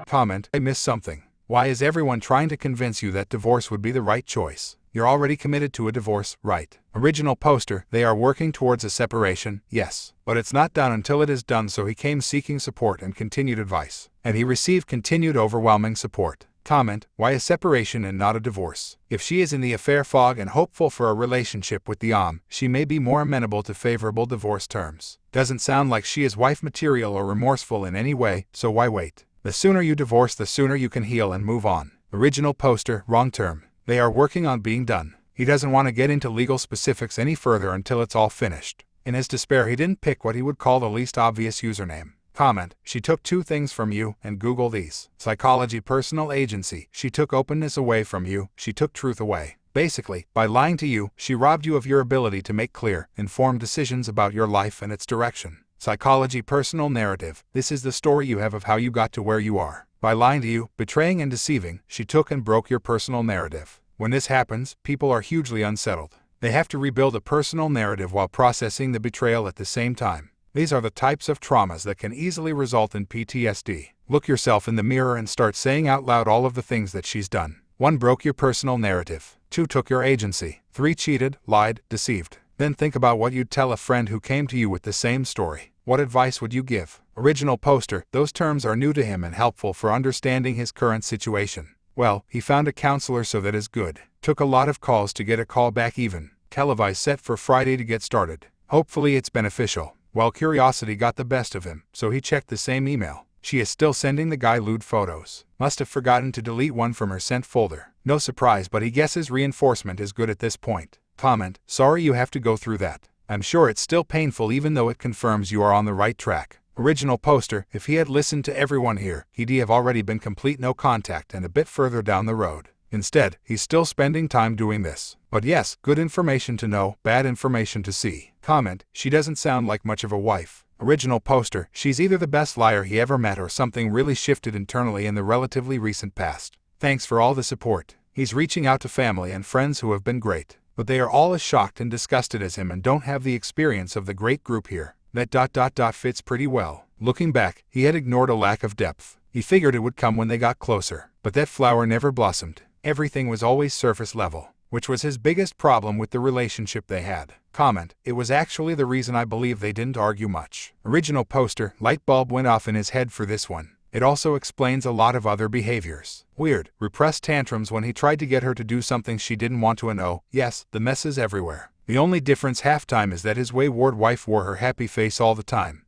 Comment, I missed something. Why is everyone trying to convince you that divorce would be the right choice? You're already committed to a divorce, right? Original poster, they are working towards a separation, yes. But it's not done until it is done, so he came seeking support and continued advice. And he received continued overwhelming support. Comment, why a separation and not a divorce? If she is in the affair fog and hopeful for a relationship with the she may be more amenable to favorable divorce terms. Doesn't sound like she is wife material or remorseful in any way, so why wait? The sooner you divorce, the sooner you can heal and move on. Original poster, wrong term. They are working on being done. He doesn't want to get into legal specifics any further until it's all finished. In his despair, he didn't pick what he would call the least obvious username. Comment, she took two things from you, and Google these. Psychology personal agency, she took openness away from you, she took truth away. Basically, by lying to you, she robbed you of your ability to make clear, informed decisions about your life and its direction. Psychology personal narrative, this is the story you have of how you got to where you are. By lying to you, betraying and deceiving, she took and broke your personal narrative. When this happens, people are hugely unsettled. They have to rebuild a personal narrative while processing the betrayal at the same time. These are the types of traumas that can easily result in PTSD. Look yourself in the mirror and start saying out loud all of the things that she's done. 1. Broke your personal narrative. 2. Took your agency. 3. Cheated, lied, deceived. Then think about what you'd tell a friend who came to you with the same story. What advice would you give? Original poster, those terms are new to him and helpful for understanding his current situation. Well, he found a counselor, so that is good. Took a lot of calls to get a call back even. Televised set for Friday to get started. Hopefully it's beneficial. Well, curiosity got the best of him, so he checked the same email. She is still sending the guy lewd photos. Must have forgotten to delete one from her sent folder. No surprise, but he guesses reinforcement is good at this point. Comment, sorry you have to go through that. I'm sure it's still painful even though it confirms you are on the right track. Original poster, if he had listened to everyone here, he'd have already been complete no contact and a bit further down the road. Instead, he's still spending time doing this. But yes, good information to know, bad information to see. Comment, she doesn't sound like much of a wife. Original poster, she's either the best liar he ever met or something really shifted internally in the relatively recent past. Thanks for all the support. He's reaching out to family and friends who have been great. But they are all as shocked and disgusted as him and don't have the experience of the great group here. That ... fits pretty well. Looking back, he had ignored a lack of depth. He figured it would come when they got closer. But that flower never blossomed. Everything was always surface level, which was his biggest problem with the relationship they had. Comment, it was actually the reason I believe they didn't argue much. Original poster, light bulb went off in his head for this one. It also explains a lot of other behaviors. Weird, repressed tantrums when he tried to get her to do something she didn't want to, and oh, yes, the messes everywhere. The only difference halftime is that his wayward wife wore her happy face all the time.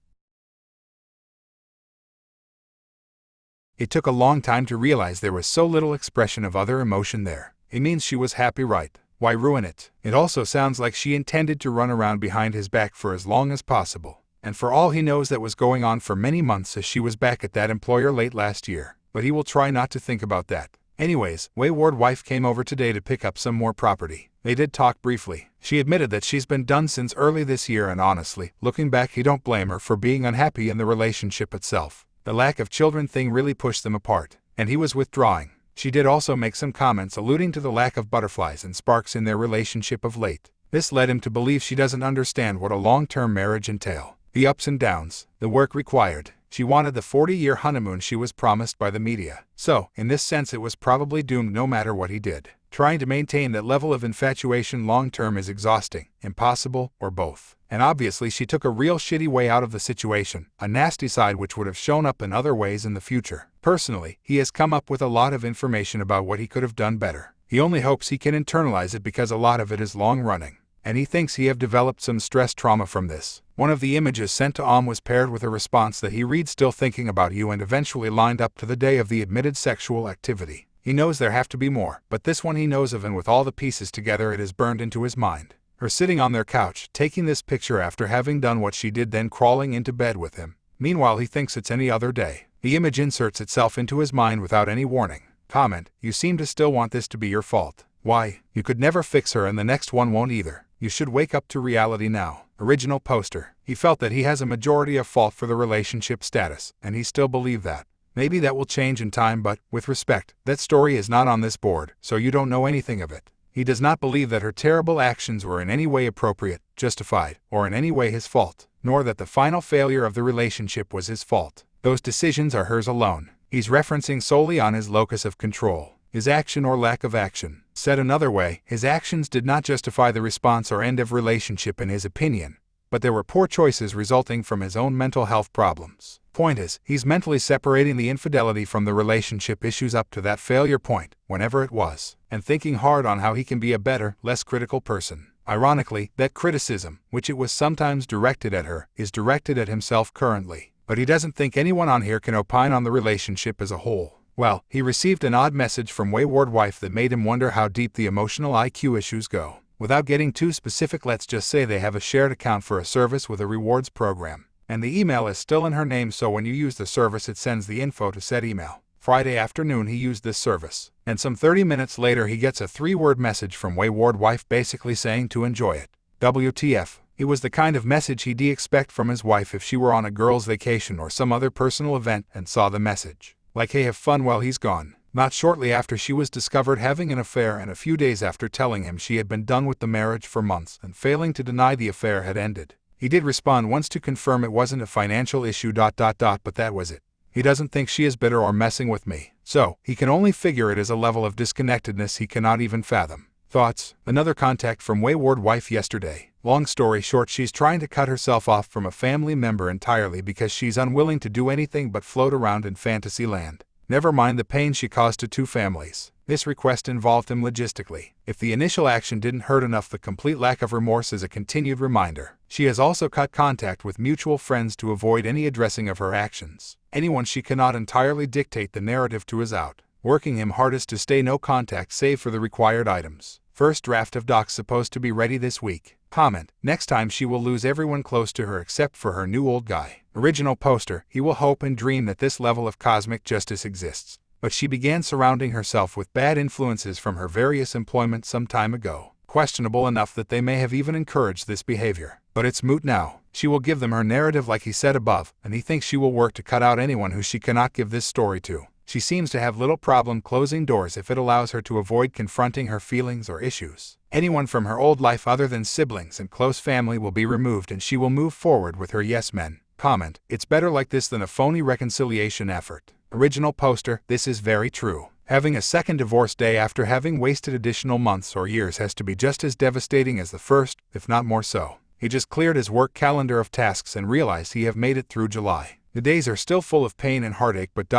It took a long time to realize there was so little expression of other emotion there. It means she was happy, right? Why ruin it? It also sounds like she intended to run around behind his back for as long as possible. And for all he knows, that was going on for many months as she was back at that employer late last year. But he will try not to think about that. Anyways, wayward wife came over today to pick up some more property. They did talk briefly. She admitted that she's been done since early this year, and honestly, looking back, he don't blame her for being unhappy in the relationship itself. The lack of children thing really pushed them apart, and he was withdrawing. She did also make some comments alluding to the lack of butterflies and sparks in their relationship of late. This led him to believe she doesn't understand what a long-term marriage entails. The ups and downs, the work required. She wanted the 40-year honeymoon she was promised by the media. So, in this sense, it was probably doomed no matter what he did. Trying to maintain that level of infatuation long-term is exhausting, impossible, or both. And obviously she took a real shitty way out of the situation, a nasty side which would have shown up in other ways in the future. Personally, he has come up with a lot of information about what he could have done better. He only hopes he can internalize it because a lot of it is long-running. And he thinks he have developed some stress trauma from this. One of the images sent to was paired with a response that he read still thinking about you, and eventually lined up to the day of the admitted sexual activity. He knows there have to be more, but this one he knows of, and with all the pieces together it is burned into his mind. Her sitting on their couch, taking this picture after having done what she did, then crawling into bed with him. Meanwhile he thinks it's any other day. The image inserts itself into his mind without any warning. Comment, you seem to still want this to be your fault. Why? You could never fix her, and the next one won't either. You should wake up to reality now. Original poster. He felt that he has a majority of fault for the relationship status, and he still believes that. Maybe that will change in time, but, with respect, that story is not on this board, so you don't know anything of it. He does not believe that her terrible actions were in any way appropriate, justified, or in any way his fault, nor that the final failure of the relationship was his fault. Those decisions are hers alone. He's referencing solely on his locus of control, his action or lack of action. Said another way, his actions did not justify the response or end of relationship in his opinion, but there were poor choices resulting from his own mental health problems. Point is, he's mentally separating the infidelity from the relationship issues up to that failure point, whenever it was, and thinking hard on how he can be a better, less critical person. Ironically, that criticism, which it was sometimes directed at her, is directed at himself currently. But he doesn't think anyone on here can opine on the relationship as a whole. Well, he received an odd message from wayward wife that made him wonder how deep the emotional IQ issues go. Without getting too specific, let's just say they have a shared account for a service with a rewards program, and the email is still in her name, so when you use the service it sends the info to said email. Friday afternoon he used this service, and some 30 minutes later he gets a 3-word message from wayward wife basically saying to enjoy it. WTF. It was the kind of message he'd expect from his wife if she were on a girl's vacation or some other personal event and saw the message. Like, hey, have fun while he's gone. Not shortly after she was discovered having an affair, and a few days after telling him she had been done with the marriage for months and failing to deny the affair had ended. He did respond once to confirm it wasn't a financial issue ... but that was it. He doesn't think she is bitter or messing with me, so he can only figure it is a level of disconnectedness he cannot even fathom. Thoughts? Another contact from wayward wife yesterday. Long story short, she's trying to cut herself off from a family member entirely because she's unwilling to do anything but float around in fantasy land. Never mind the pain she caused to 2 families. This request involved him logistically. If the initial action didn't hurt enough, the complete lack of remorse is a continued reminder. She has also cut contact with mutual friends to avoid any addressing of her actions. Anyone she cannot entirely dictate the narrative to is out. Working him hardest to stay no contact save for the required items. First draft of docs supposed to be ready this week. Comment. Next time she will lose everyone close to her except for her new old guy. Original poster. He will hope and dream that this level of cosmic justice exists. But she began surrounding herself with bad influences from her various employment some time ago. Questionable enough that they may have even encouraged this behavior. But it's moot now. She will give them her narrative like he said above, and he thinks she will work to cut out anyone who she cannot give this story to. She seems to have little problem closing doors if it allows her to avoid confronting her feelings or issues. Anyone from her old life other than siblings and close family will be removed, and she will move forward with her yes men. Comment. It's better like this than a phony reconciliation effort. Original poster. This is very true. Having a second divorce day after having wasted additional months or years has to be just as devastating as the first, if not more so. He just cleared his work calendar of tasks and realized he have made it through July. The days are still full of pain and heartache, but ...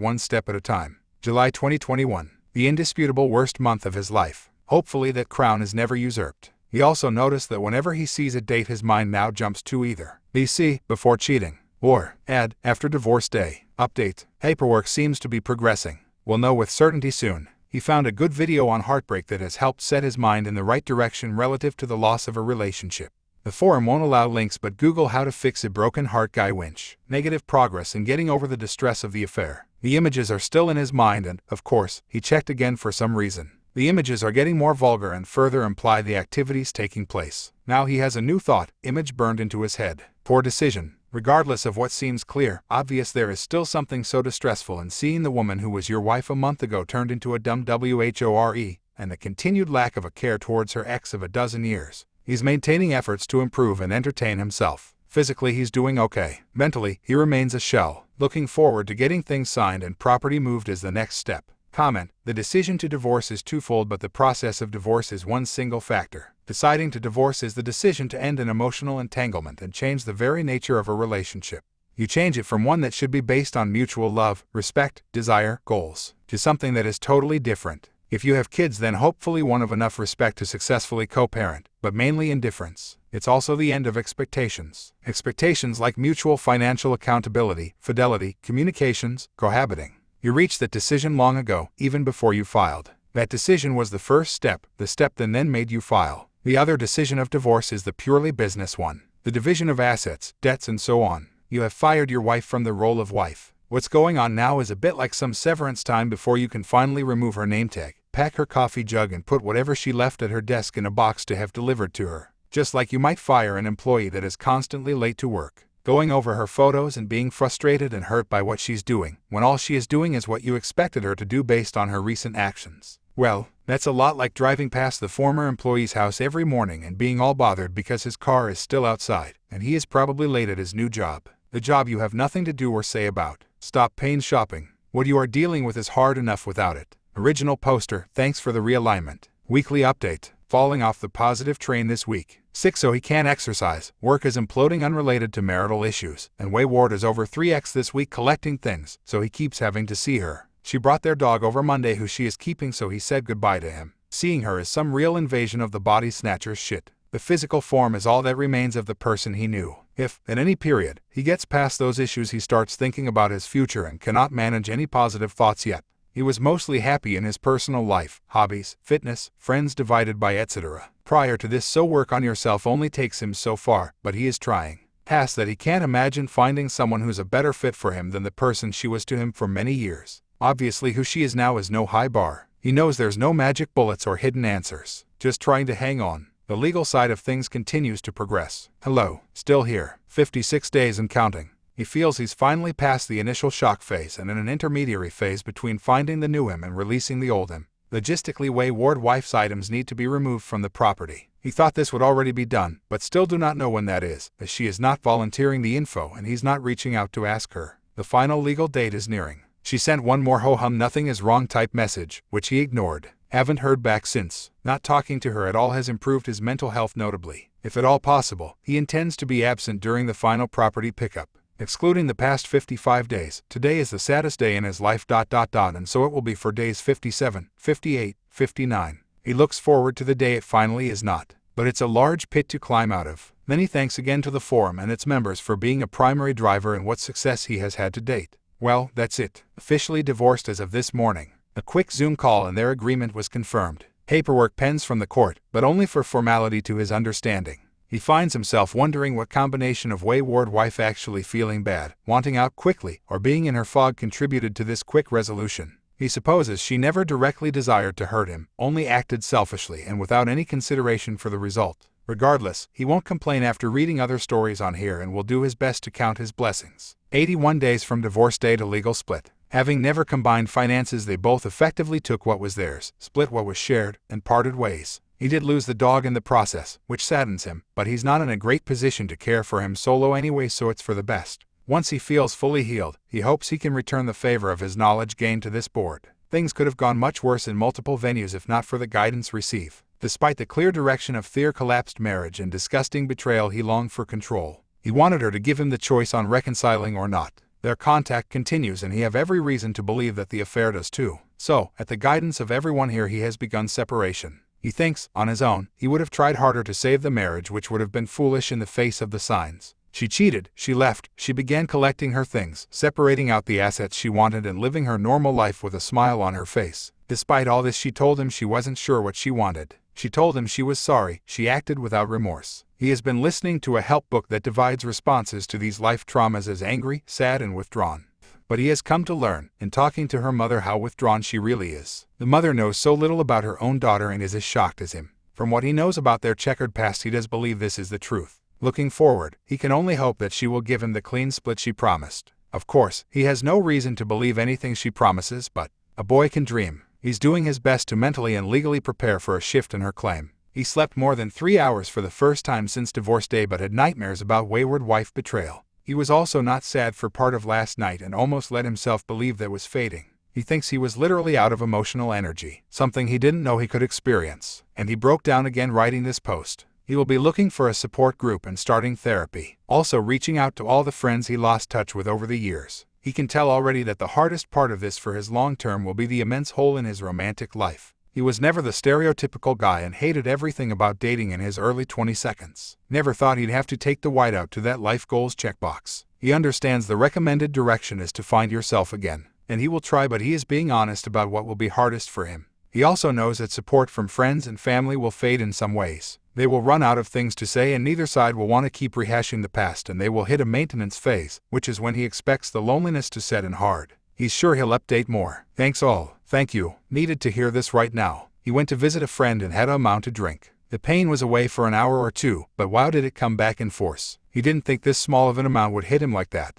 one step at a time. July 2021. The indisputable worst month of his life. Hopefully that crown is never usurped. He also noticed that whenever he sees a date his mind now jumps to either BC, before cheating, or add, after divorce day. Update. Paperwork seems to be progressing. We'll know with certainty soon. He found a good video on heartbreak that has helped set his mind in the right direction relative to the loss of a relationship. The forum won't allow links, but Google how to fix a broken heart guy winch. Negative progress in getting over the distress of the affair. The images are still in his mind and, of course, he checked again for some reason. The images are getting more vulgar and further imply the activities taking place. Now he has a new thought, image burned into his head. Poor decision. Regardless of what seems clear, obvious, there is still something so distressful in seeing the woman who was your wife a month ago turned into a dumb WHORE, and the continued lack of a care towards her ex of a dozen years. He's maintaining efforts to improve and entertain himself. Physically he's doing okay. Mentally, he remains a shell. Looking forward to getting things signed and property moved as the next step. Comment. The decision to divorce is twofold, but the process of divorce is one single factor. Deciding to divorce is the decision to end an emotional entanglement and change the very nature of a relationship. You change it from one that should be based on mutual love, respect, desire, goals, to something that is totally different. If you have kids, then hopefully one of enough respect to successfully co-parent, but mainly indifference. It's also the end of expectations. Expectations like mutual financial accountability, fidelity, communications, cohabiting. You reached that decision long ago, even before you filed. That decision was the first step, the step that then made you file. The other decision of divorce is the purely business one. The division of assets, debts, and so on. You have fired your wife from the role of wife. What's going on now is a bit like some severance time before you can finally remove her name tag, pack her coffee jug, and put whatever she left at her desk in a box to have delivered to her. Just like you might fire an employee that is constantly late to work, going over her photos and being frustrated and hurt by what she's doing, when all she is doing is what you expected her to do based on her recent actions. Well, that's a lot like driving past the former employee's house every morning and being all bothered because his car is still outside, and he is probably late at his new job. The job you have nothing to do or say about. Stop pain shopping. What you are dealing with is hard enough without it. Original poster, thanks for the realignment. Weekly update, falling off the positive train this week. Sick so he can't exercise, work is imploding unrelated to marital issues, and Wayward is over 3x this week collecting things, so he keeps having to see her. She brought their dog over Monday who she is keeping, so he said goodbye to him. Seeing her is some real invasion of the body snatcher's shit. The physical form is all that remains of the person he knew. If, at any period, he gets past those issues, he starts thinking about his future and cannot manage any positive thoughts yet. He was mostly happy in his personal life, hobbies, fitness, friends divided by etc. Prior to this, so work on yourself only takes him so far, but he is trying. Past that, he can't imagine finding someone who's a better fit for him than the person she was to him for many years. Obviously who she is now is no high bar. He knows there's no magic bullets or hidden answers, just trying to hang on. The legal side of things continues to progress. Hello, still here, 56 days and counting. He feels he's finally past the initial shock phase and in an intermediary phase between finding the new him and releasing the old him. Logistically, Wayward wife's items need to be removed from the property. He thought this would already be done, but still do not know when that is, as she is not volunteering the info and he's not reaching out to ask her. The final legal date is nearing. She sent one more ho-hum nothing is wrong type message, which he ignored. Haven't heard back since. Not talking to her at all has improved his mental health notably. If at all possible, he intends to be absent during the final property pickup. Excluding the past 55 days, today is the saddest day in his life ... and so it will be for days 57, 58, 59. He looks forward to the day it finally is not. But it's a large pit to climb out of. Many thanks again to the forum and its members for being a primary driver in what success he has had to date. Well, that's it. Officially divorced as of this morning. A quick Zoom call and their agreement was confirmed. Paperwork pens from the court, but only for formality to his understanding. He finds himself wondering what combination of Wayward wife actually feeling bad, wanting out quickly, or being in her fog contributed to this quick resolution. He supposes she never directly desired to hurt him, only acted selfishly and without any consideration for the result. Regardless, he won't complain after reading other stories on here and will do his best to count his blessings. 81 days from divorce day to legal split. Having never combined finances, they both effectively took what was theirs, split what was shared, and parted ways. He did lose the dog in the process, which saddens him, but he's not in a great position to care for him solo anyway, so it's for the best. Once he feels fully healed, he hopes he can return the favor of his knowledge gained to this board. Things could have gone much worse in multiple venues if not for the guidance received. Despite the clear direction of their collapsed marriage and disgusting betrayal, he longed for control. He wanted her to give him the choice on reconciling or not. Their contact continues and he have every reason to believe that the affair does too. So, at the guidance of everyone here, he has begun separation. He thinks, on his own, he would have tried harder to save the marriage, which would have been foolish in the face of the signs. She cheated, she left, she began collecting her things, separating out the assets she wanted and living her normal life with a smile on her face. Despite all this, she told him she wasn't sure what she wanted. She told him she was sorry, she acted without remorse. He has been listening to a help book that divides responses to these life traumas as angry, sad, and withdrawn. But he has come to learn, in talking to her mother, how withdrawn she really is. The mother knows so little about her own daughter and is as shocked as him. From what he knows about their checkered past, he does believe this is the truth. Looking forward, he can only hope that she will give him the clean split she promised. Of course, he has no reason to believe anything she promises, but a boy can dream. He's doing his best to mentally and legally prepare for a shift in her claim. He slept more than 3 hours for the first time since divorce day, but had nightmares about wayward wife betrayal. He was also not sad for part of last night and almost let himself believe that was fading. He thinks he was literally out of emotional energy, something he didn't know he could experience, and he broke down again writing this post. He will be looking for a support group and starting therapy, also reaching out to all the friends he lost touch with over the years. He can tell already that the hardest part of this for his long term will be the immense hole in his romantic life. He was never the stereotypical guy and hated everything about dating in his early 22s. Never thought he'd have to take the whiteout to that life goals checkbox. He understands the recommended direction is to find yourself again, and he will try, but he is being honest about what will be hardest for him. He also knows that support from friends and family will fade in some ways. They will run out of things to say and neither side will want to keep rehashing the past, and they will hit a maintenance phase, which is when he expects the loneliness to set in hard. He's sure he'll update more. Thanks all. Thank you. Needed to hear this right now. He went to visit a friend and had an amount to drink. The pain was away for an hour or two, but wow did it come back in force. He didn't think this small of an amount would hit him like that.